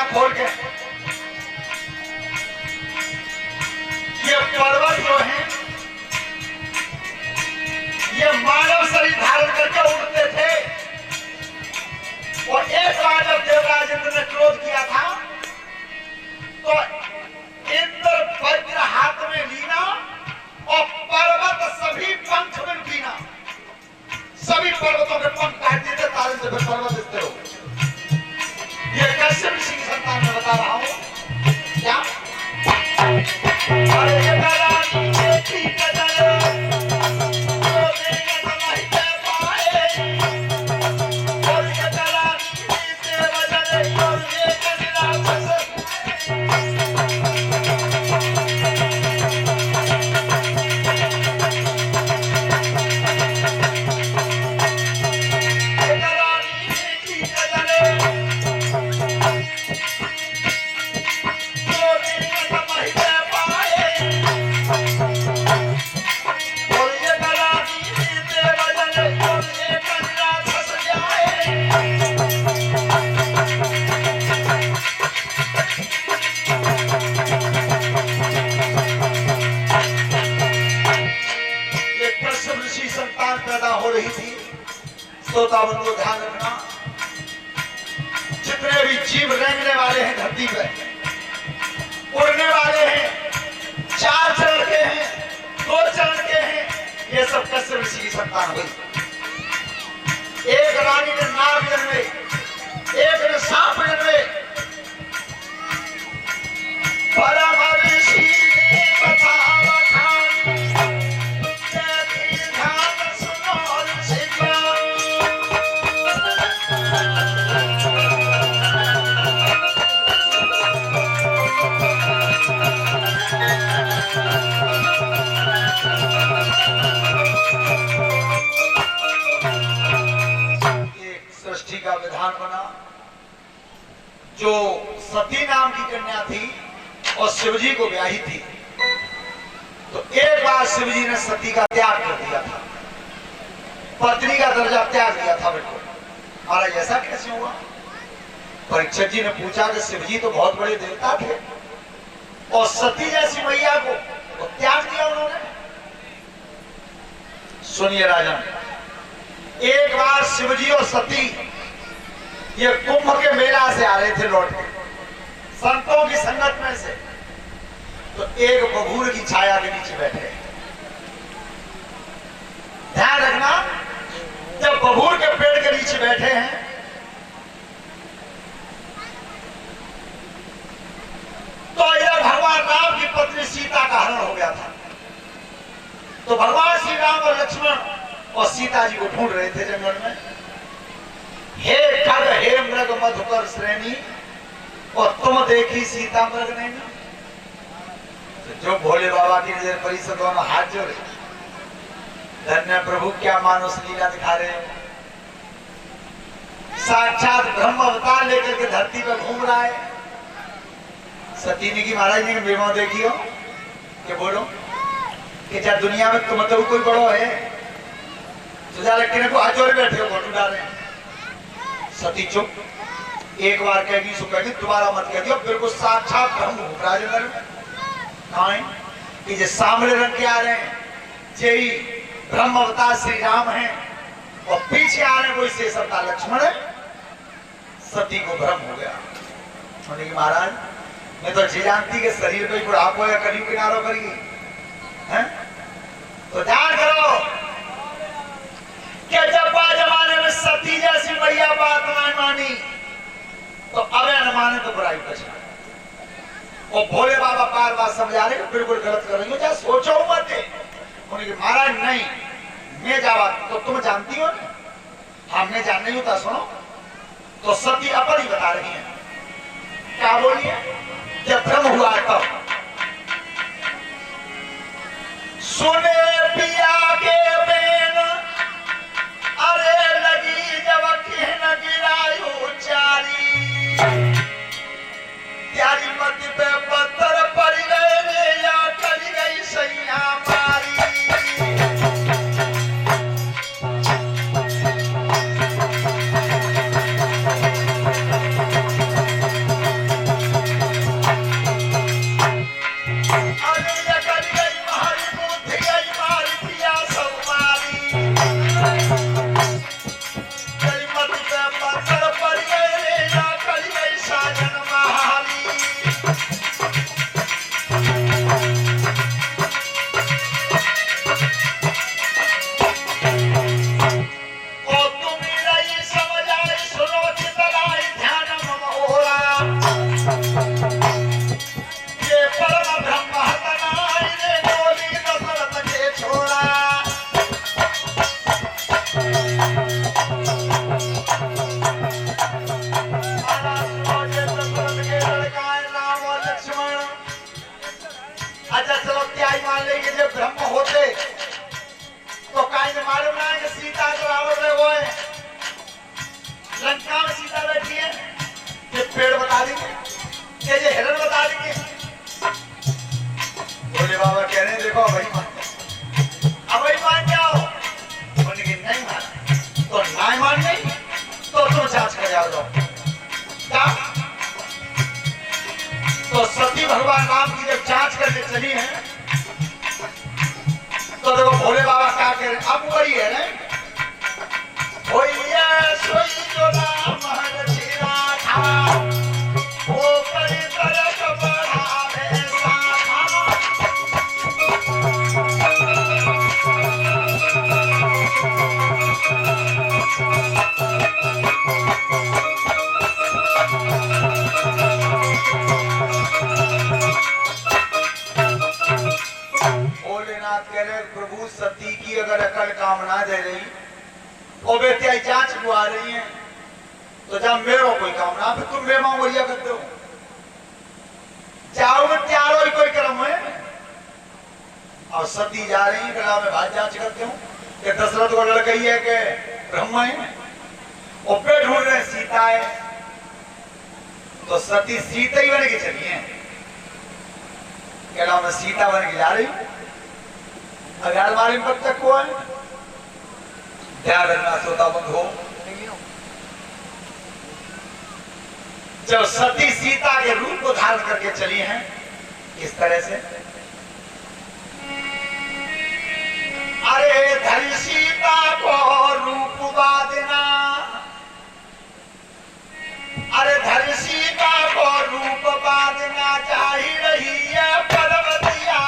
आंख खोल के, ये पर्वत जो है ये मानव शरीर धारण करके उड़ते थे। और एक बार जब देवराज इंद्र ने क्रोध किया था तो इंद्र वज्र हाथ में लीना और पर्वत सभी पंख में लीना, सभी पर्वतों के पंख काट दिए थे, तारे से पर्वत स्थिर हो गए। ये कश्यप ऋषि की संतान में बता रहा हूं क्या। अरे ये श्रोताओं को ध्यान रखना, जितने भी जीव रेंगने वाले हैं धरती पर, उड़ने वाले हैं, 4 चरण के हैं, 2 चरण के हैं, ये सब कश्यप ऋषि की संतान हुई। एक रानी ने नाग जन्मे, एक ने सांप जन्मे। परम ऋषि ने बताया का विधान बना। जो सती नाम की कन्या थी और शिवजी को ब्याही थी, तो एक बार शिवजी ने सती का त्याग कर दिया था, पत्नी का दर्जा त्याग दिया था। बिल्कुल महाराज ऐसा कैसे हुआ? परीक्षित जी ने पूछा कि शिवजी तो बहुत बड़े देवता थे और सती जैसी मैया को तो त्याग दिया उन्होंने। सुनिए राजन, एक बार शिवजी और सती ये कुंभ के मेला से आ रहे थे लौट के, संतों की संगत में से, तो एक बबूल की छाया के नीचे बैठे। ध्यान रखना, जब बबूल के पेड़ के नीचे बैठे हैं तो इधर भगवान राम की पत्नी सीता का हरण हो गया था। तो भगवान श्री राम और लक्ष्मण और सीता जी को ढूंढ रहे थे जंगल में। हे खग हे मृग मधुकर श्रेणी, और तुम देखी सीता मृग नहीं। तो जो भोले बाबा की नजर पड़ी से दोनों हाथ जोड़े, धन्य प्रभु क्या मानुष लीला दिखा रहे हो। साक्षात ब्रह्म अवतार लेकर के धरती पर घूम रहा है। सती ने की महाराज ने बेमा देखी हो कि बोलो कि क्या दुनिया में तुम तो कोई बड़ो है, तुझा लड़के को हाथ जोड़े बैठे हो, फोटो डाले। सती चुप, एक बार कहेगी सो कहेगी, दोबारा मत कह दियो। बिल्कुल साक्षात ब्रह्म राजनगर में कहा कि जो सांवले रंग के आ रहे हैं यही ब्रह्म अवतार श्री राम हैं, और पीछे आ रहे कोई शेष अवतार लक्ष्मण है। सती को भ्रम हो गया। महाराज मैं तो जी जानती कि शरीर पे बुढ़ापो या करीब किनारों करेगी हैं, तो ध्यान करो कि जब जमाने में सती जैसी मैया बात ना मानी तो अब न माने तो बुराई बचा। और भोले बाबा बार बार समझा रहे बिल्कुल गलत कर रही हो, चाहे सोचो मत। उन्होंने महाराज नहीं मैं जावा, तो तुम जानती हो ना, हम मैं जान नहीं होता। सुनो तो सती अपन ही बता रही है, क्या बोलिए। जब भ्रम हुआ तब सुने पिया के बेन, अरे लगी जब न गिरायु चारी, त्यारी मत पे पत्थर पड़ गए या कर गई सैया मारी। तो जब मेरो कोई काम ना फिर तुम मेमा वरिया करते हो जाओ में त्यारो ही कोई कर्म है। और सती जा रही गला में बात जांच करते हो कि दशरथ को लड़का ही है कि ब्रह्म है और पे ढूंढ रहे सीता है। तो सती सीता ही बन के चली है गला में सीता बन के जा रही हूं। अगर अलमारी में कब तक हुआ है ध्यान रखना सोता बंद हो। जब सती सीता के रूप को धारण करके चली हैं इस तरह से अरे धरी सीता को रूप बादना अरे धरी सीता को रूप बादना चाही रही है पर्वतिया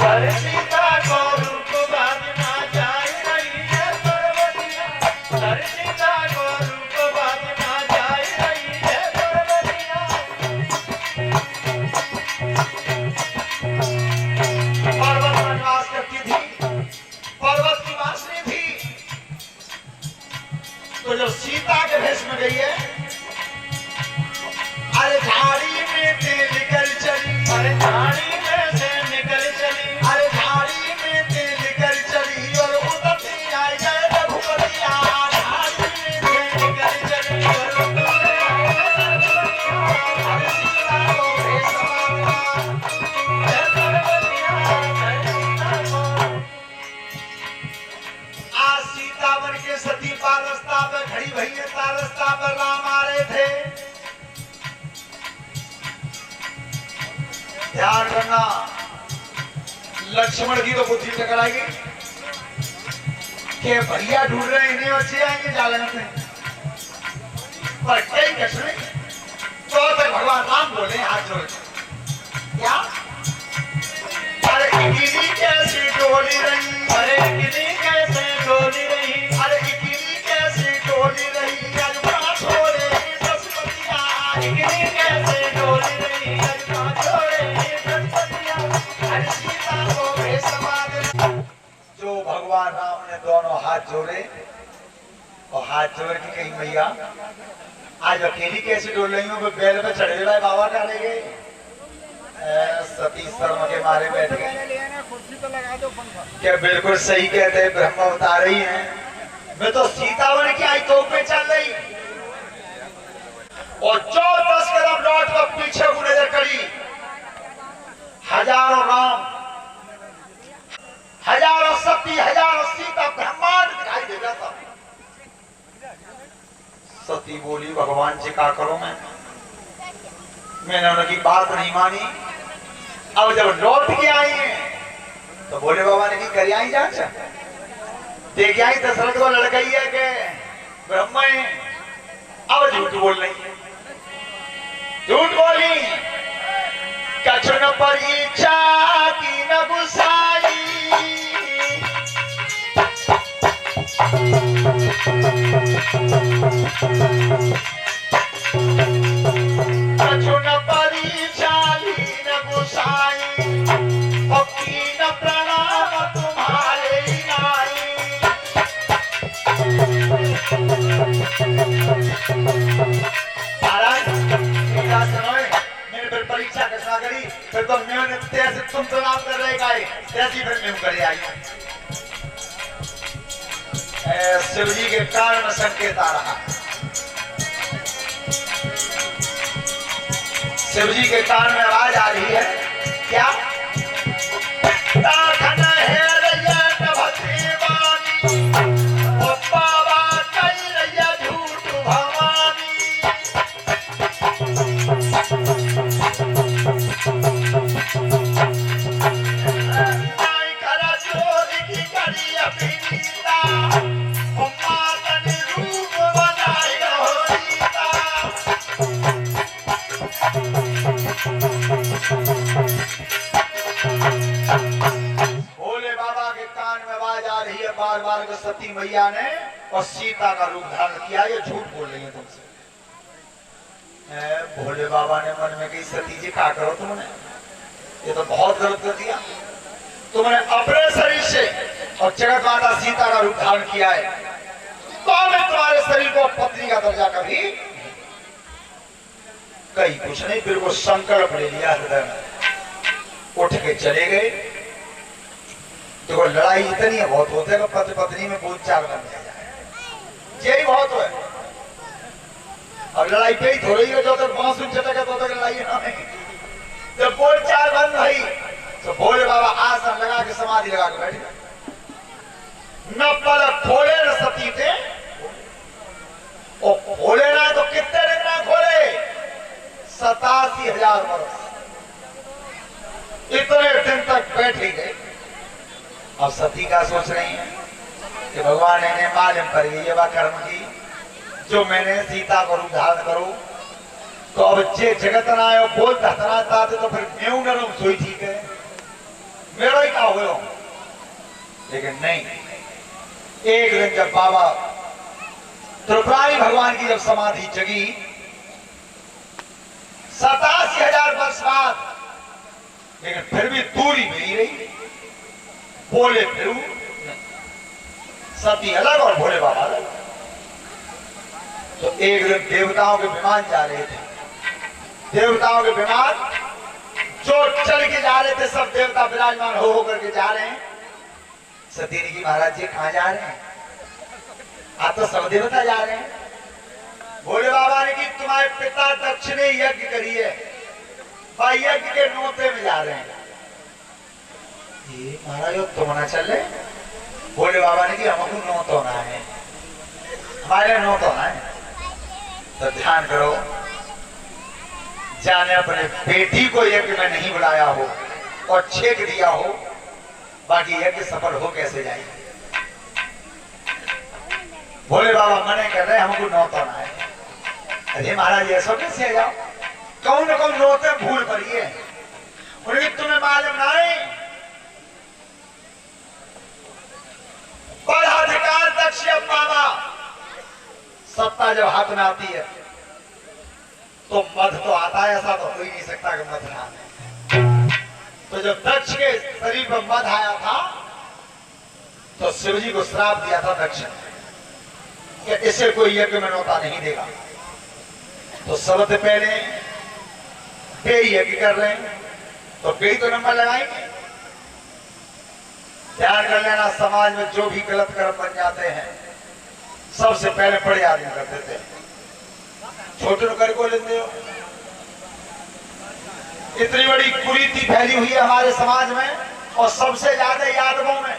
धरी सीता को रूप बादना चाही रही है पर्वतिया धरी सीता को रूप बादना चाही रही है पर्वतिया। पर्वत में निवास करती थी पर्वत की वासनी थी। तो जब सीता के भेष में गई है अरे झाड़ी में से निकल चली अरे झाड़ी में से निकल चली अरे झाड़ी में से निकल चली और उतरती आई जय रघुपतिया झाड़ी में से निकल चली और उतरती अरे सीता को भेष बांधा जय रघुपतिया जय सीता को। आज सीता बन के सती पारस्ता पर खड़ी भई है तारस्ता पर राम आ रहे थे। ध्यान करना लक्ष्मण की तो बुद्धि टकराएगी कि भैया ढूंढ रहे हैं इन्हें बच्चे आएंगे जालन में पर कई कसरे तो तक भगवान राम बोले हाथ जोड़ क्या अरे गिरी कैसी डोली रही अरे गिरी कैसे डोली रही अरे गिरी कैसी डोली रही आज पांच छोड़े दशपतिया गिरी कैसे डोली रही आज पांच छोड़े दशपतिया अरे सीता को भेष बांधा। जो भगवान राम ने दोनों हाथ जोड़े और हाथ जोड़ के कहीं भैया आज अकेली कैसे डोल रही हूँ बैल पे चढ़े हुए बाबा डालेंगे सती शर्म के मारे बैठ गए। क्या बिल्कुल सही कहते हैं ब्रह्म अवतार ही हैं। मैं तो सीता बन के आई तो पे चल रही और 10 कदम लौट कर पीछे को नजर करी हजारों राम हजारों सती हजारों सीता ब्रह्मांड दिखाई दे रहा था। सती बोली भगवान जी का करो मैंने उनकी बात नहीं मानी। अब जब लौट के आई है तो बोले बाबा ने की करी आई जांच देख आई दशरथ को लड़का ही है कि ब्रह्म है। अब झूठ बोल रही है झूठ बोली कछु न परीक्षा की न गुसाई कछु न परीक्षा न गुसाई और कीन प्रणाम तुम्हारे नाई। मैंने फिर परीक्षा घोषणा करी फिर तो मैंने तैसे तुम प्रणाम कर रहे गाय तैसी फिर मैं करे आई। शिव जी के कारण संकेत आ रहा शिव जी के कान में आवाज आ रही है क्या झूठ भवानी करा चोर की करी अपनीता रूप बनाई भोले बाबा के कान में आवाज आ रही है बार बार को सती मैया ने और सीता का रूप धारण किया ये झूठ बोल रही है तुमसे। भोले बाबा ने मन में कही सती जी क्या करो तुमने ये तो बहुत गलत कर दिया। तुमने अपने शरीर से और जगत माता सीता का रूप धारण किया है तो मैं तुम्हारे शरीर को पत्नी का दर्जा कभी कहीं कुछ नहीं, बिल्कुल संकल्प ले लिया हृदय में, उठ के चले गए। देखो लड़ाई इतनी है बहुत होते हैं, पति पत्नी में बोल चाल बन जाए, यही बहुत है। अब लड़ाई पे ही थोड़ी है, जो तक बांसुरी चटके तो तक लड़ाई ना है। जब बोल चाल बंद भई तो भोले बाबा आसन लगा के समाधि लगा के बैठ गए। न पलक खोले न सती थे, और खोले ना तो कितने दिन ना खोले, 87,000 वर्ष इतने दिन तक बैठ ही गए। अब सती का सोच रही है कि भगवान ने मालूम कर ये कर्म की, जो मैंने सीता को रूप धारण करूं तो अब जे जगत ना आयो बोल धतना तो फिर मैं न रहूं सोई ठीक है, मेरा ही क्या हो। लेकिन नहीं, एक दिन जब बाबा त्रिपुरारी भगवान की जब समाधि जगी 87,000 वर्ष बाद, लेकिन फिर भी दूरी में ही रही, बोले फिर सती अलग और भोले बाबा अलग। तो एक दिन देवताओं के विमान जा रहे थे, देवताओं के विमान जो चल के जा रहे थे, सब देवता विराजमान हो करके जा रहे हैं। सती ने की महाराज जी कहां जा रहे हैं? आप तो सब देवता जा रहे हैं। भोले बाबा ने की तुम्हारे पिता दक्ष ने यज्ञ करी है, भाई यज्ञ के नोते में जा रहे हैं। ये महाराज तुम ना चल रहे? भोले बाबा ने की हमको नोत होना है, हमारे नोत होना है। तो ध्यान करो, जाने अपने बेटी को यज्ञ में नहीं बुलाया हो और छेक दिया हो, बाकी यज्ञ सफल हो कैसे जाएगी? भोले बाबा मने कर रहे हमको नौत होना है। अरे महाराज ऐसा कैसे जाओ, कौन कौन नौते भूल पड़ी है, उन्हें तुम्हें मालूम नहीं। बड़ा अधिकार दक्ष बाबा, सत्ता जब हाथ में आती है तो मध तो आता है, ऐसा तो हो ही नहीं सकता कि मध ना आए। तो जब दक्ष के शरीर पर मध आया था तो शिव जी को श्राप दिया था दक्ष ने कि इसे कोई यज्ञ में नौता नहीं देगा। तो सबसे पहले बे यज्ञ कर रहे हैं तो बे तो नंबर लगाएंगे। ध्यान कर लेना, समाज में जो भी गलत कर्म बन जाते हैं सबसे पहले बड़े आदमी कर देते हैं, छोटे कर को लेते हो। इतनी बड़ी कुरीति फैली हुई है हमारे समाज में, और सबसे ज्यादा यादवों में।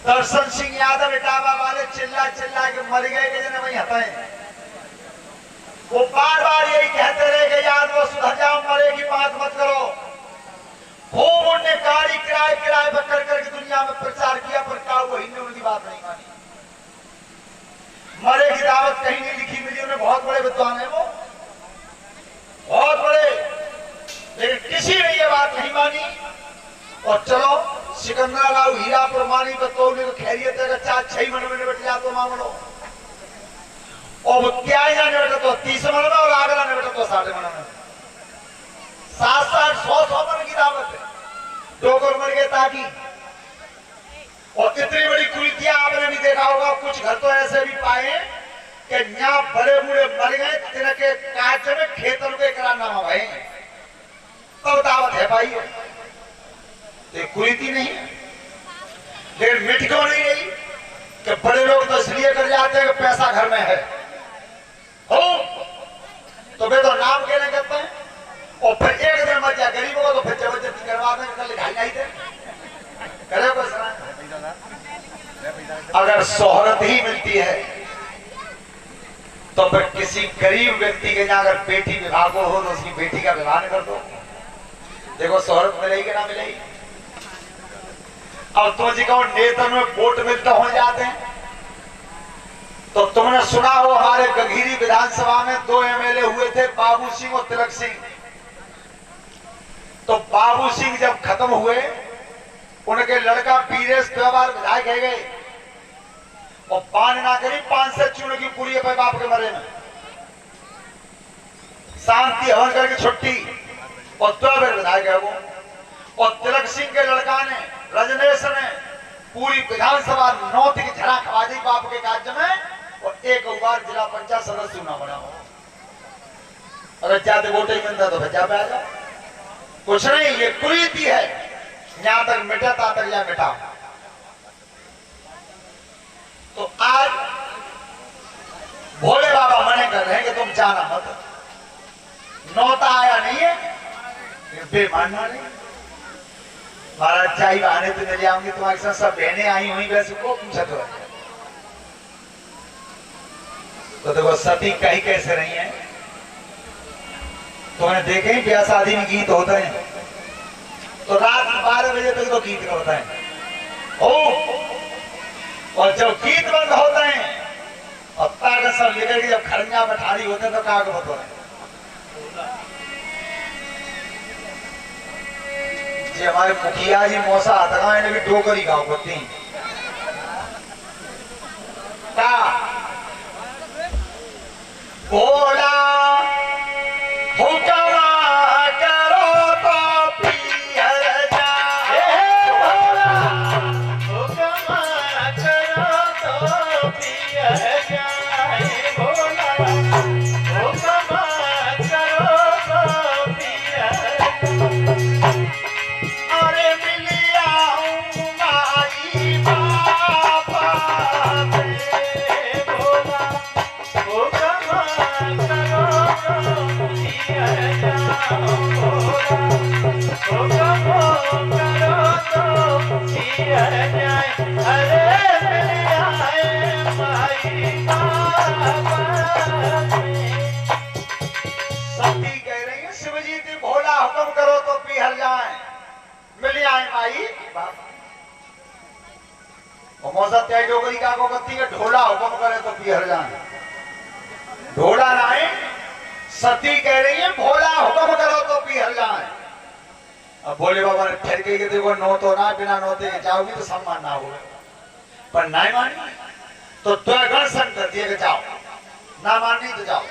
दर्शन सिंह यादव इटावा वाले चिल्ला चिल्ला के मर गए कि जने वही हटाए, वो बार बार यही कहते रहे कि यादव सुधर जाओ, मरेगी बात मत करो। खूब उनने गाड़ी किराए किराए पर कर करके दुनिया में प्रचार किया, पर का वही ने उनकी बात नहीं मानी। मरे की दावत कहीं नहीं लिखी मिली, उन्हें बहुत बड़े विद्वान है वो, बहुत बड़े, लेकिन किसी ने ये बात नहीं मानी। और चलो सिकंदराबाद हीरापुर मानी तो खैरियत है, 4-6 महीने में बैठ जाते मामलो, और क्या जाने बैठा तो 30 मन में, और आगरा ने बैठा तो 60 मन में, 7-8 100 मन की दावत है। डोगर मर गए ताकि, और इतनी बड़ी कुरीतियां आपने भी देखा होगा। कुछ घर तो ऐसे भी पाए कि यहाँ बड़े बूढ़े मर गए, तिनके काज में खेतन के करारनामा भाई, तब दावत है भाई। तो कुरीति नहीं है, लेकिन मिट क्यों नहीं गई कि बड़े लोग तो इसलिए कर जाते हैं कि पैसा घर में है हो, तो वे तो नाम कहने कहते हैं, और फिर एक दिन मर जाए गरीबों को तो फिर जबरदस्ती करवा दें, कल ढाई नहीं थे करे कोई सलाह। अगर शोहरत ही मिलती है तो फिर किसी गरीब व्यक्ति के यहाँ अगर बेटी विवाह को हो तो उसकी बेटी का विवाह कर दो, देखो शोहरत मिलेगी कि ना मिलेगी। अब तो जी कहो नेतन में वोट मिलता हो जाते हैं, तो तुमने सुना हो हमारे गंगीरी विधानसभा में 2 एमएलए हुए थे, बाबू सिंह और तिलक सिंह। तो बाबू सिंह जब खत्म हुए, उनके लड़का पीरेश त्योहार विधायक है गए, और बान ना करी 5 से चुन की पूरी है बाप के मरे में, शांति हवन करके छुट्टी, और त्योहार विधायक है वो। और तिलक सिंह के लड़का ने, रजनेश ने पूरी विधानसभा नौत की झड़ा खवा दी बाप के कार्य में, और एक बार जिला पंचायत सदस्य चुना बना हो। अगर जाते गोटे ही मिलता तो भज्जा पे आ जाओ। कुछ नहीं, ये कुरीति है, यहां तक मिटा ता तक या मिटा। तो आज भोले बाबा मने कर रहे हैं कि तुम जाना मत। नौता आया नहीं है, बेमानना नहीं। महाराज चाय बहाने तो मिल जाऊंगी, तुम्हारे साथ सब बहनें आई हुई, वैसे को पूछा तो देखो सती कहीं कैसे रही है। तुमने देखे ही ब्याह शादी में गीत होते हैं तो रात 12 बजे तक तो गीत होता है और जब गीत बंद होते हैं और ताकत सब लेकर के जब खरंजा में ठाड़ी होते हैं तो कागज होता है। जी हमारे मुखिया जी मौसा हथगाए ने भी डोगरी गाँव करती का भोला हुक्म करो तो पियर जाए। भोला हुक्म करो तो पियर जाए। भोला हुक्म करो तो पियर अरे मिलिया माई बाबा भोला हुक्म करो तो पियर जाओ। भोला हुक्म करो तो पियर जाए। अरे मिलिया माई बाबा। सती कह रही है शिव जी थी भोला हुक्म करो तो पिहर जाए। मिली आए माई बाबा। मौसा त्याग डोगरी का को कत्ती के ढोला हुक्म करे तो पिहर जाए। ढोला नाए सती कह रही है भोला हुक्म करो तो पिहर जाए। अब भोले बाबा ने ठहर के देखो नो तो ना, बिना नोते के जाओगी तो सम्मान ना होगा। पर ना मानी तो गण संग कर दिए जाओ, ना मानी तो जाओ।